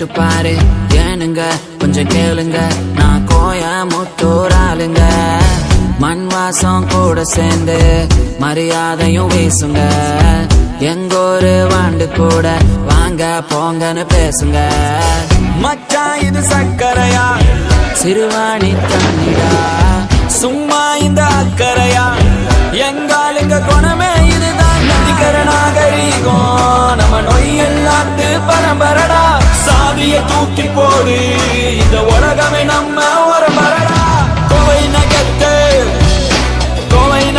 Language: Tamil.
கேட்டு பாரு ஏனுங்க கொஞ்சம் கேளுங்க நான் கோயமுத்தூர் ஆளுங்க மண் வாசம் கூட சேர்ந்து மரியாதையும் வீசுங்க எங்கொரு வாண்டு கூட வாங்க போங்கன்னு பேசுங்க மச்சான் இது சக்கரையா சிறுவாணி தண்ணிடா சும்மா இந்த அக்கறையா எங்காலுங்க குணமே இதுதான் நதிக்கர நாகரீகம் நம்ம நொய் எல்லாத்து பரம்பரடா சாதிய தூக்கி போடு இந்த உலகமே நம்ம